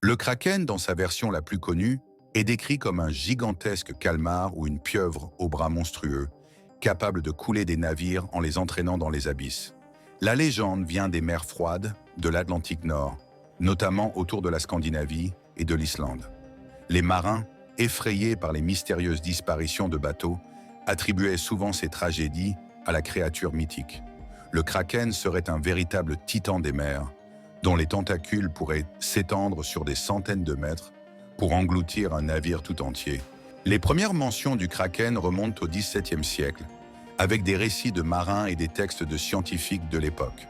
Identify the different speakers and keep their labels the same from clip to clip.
Speaker 1: Le kraken, dans sa version la plus connue, est décrit comme un gigantesque calmar ou une pieuvre aux bras monstrueux, capable de couler des navires en les entraînant dans les abysses. La légende vient des mers froides de l'Atlantique Nord, notamment autour de la Scandinavie et de l'Islande. Les marins, effrayés par les mystérieuses disparitions de bateaux, attribuaient souvent ces tragédies à la créature mythique. Le kraken serait un véritable titan des mers, dont les tentacules pourraient s'étendre sur des centaines de mètres pour engloutir un navire tout entier. Les premières mentions du kraken remontent au XVIIe siècle, avec des récits de marins et des textes de scientifiques de l'époque.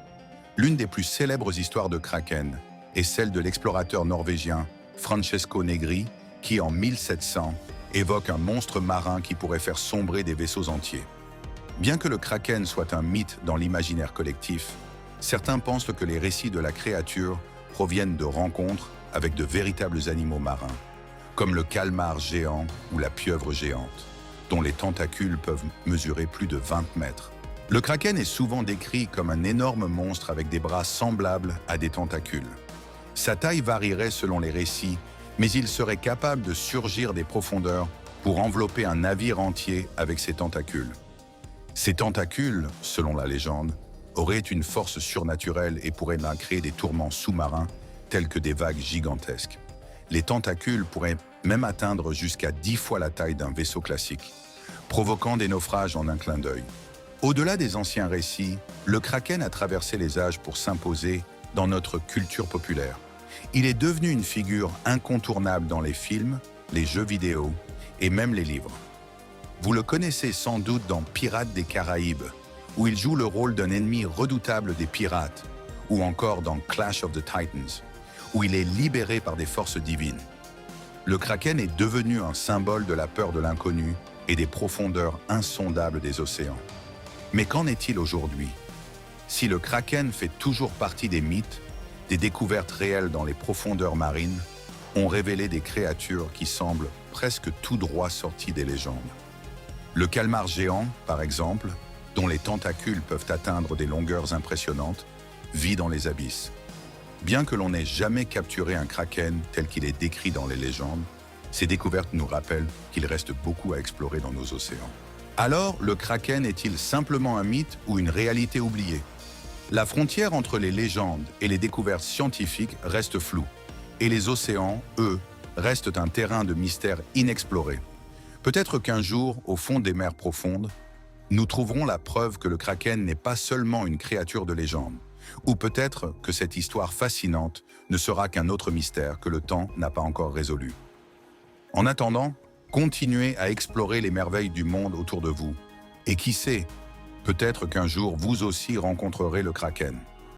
Speaker 1: L'une des plus célèbres histoires de kraken est celle de l'explorateur norvégien Francesco Negri, qui en 1700 évoque un monstre marin qui pourrait faire sombrer des vaisseaux entiers. Bien que le kraken soit un mythe dans l'imaginaire collectif, certains pensent que les récits de la créature proviennent de rencontres avec de véritables animaux marins, comme le calmar géant ou la pieuvre géante, dont les tentacules peuvent mesurer plus de 20 mètres. Le kraken est souvent décrit comme un énorme monstre avec des bras semblables à des tentacules. Sa taille varierait selon les récits, mais il serait capable de surgir des profondeurs pour envelopper un navire entier avec ses tentacules. Ces tentacules, selon la légende, auraient une force surnaturelle et pourraient là créer des tourments sous-marins tels que des vagues gigantesques. Les tentacules pourraient même atteindre jusqu'à 10 fois la taille d'un vaisseau classique, provoquant des naufrages en un clin d'œil. Au-delà des anciens récits, le kraken a traversé les âges pour s'imposer dans notre culture populaire. Il est devenu une figure incontournable dans les films, les jeux vidéo et même les livres. Vous le connaissez sans doute dans Pirates des Caraïbes, où il joue le rôle d'un ennemi redoutable des pirates, ou encore dans Clash of the Titans, où il est libéré par des forces divines. Le kraken est devenu un symbole de la peur de l'inconnu et des profondeurs insondables des océans. Mais qu'en est-il aujourd'hui? Si le kraken fait toujours partie des mythes, des découvertes réelles dans les profondeurs marines ont révélé des créatures qui semblent presque tout droit sorties des légendes. Le calmar géant, par exemple, dont les tentacules peuvent atteindre des longueurs impressionnantes, vit dans les abysses. Bien que l'on n'ait jamais capturé un kraken tel qu'il est décrit dans les légendes, ces découvertes nous rappellent qu'il reste beaucoup à explorer dans nos océans. Alors, le kraken est-il simplement un mythe ou une réalité oubliée? La frontière entre les légendes et les découvertes scientifiques reste floue, et les océans, eux, restent un terrain de mystère inexploré. Peut-être qu'un jour, au fond des mers profondes, nous trouverons la preuve que le kraken n'est pas seulement une créature de légende, ou peut-être que cette histoire fascinante ne sera qu'un autre mystère que le temps n'a pas encore résolu. En attendant, continuez à explorer les merveilles du monde autour de vous. Et qui sait, peut-être qu'un jour vous aussi rencontrerez le kraken.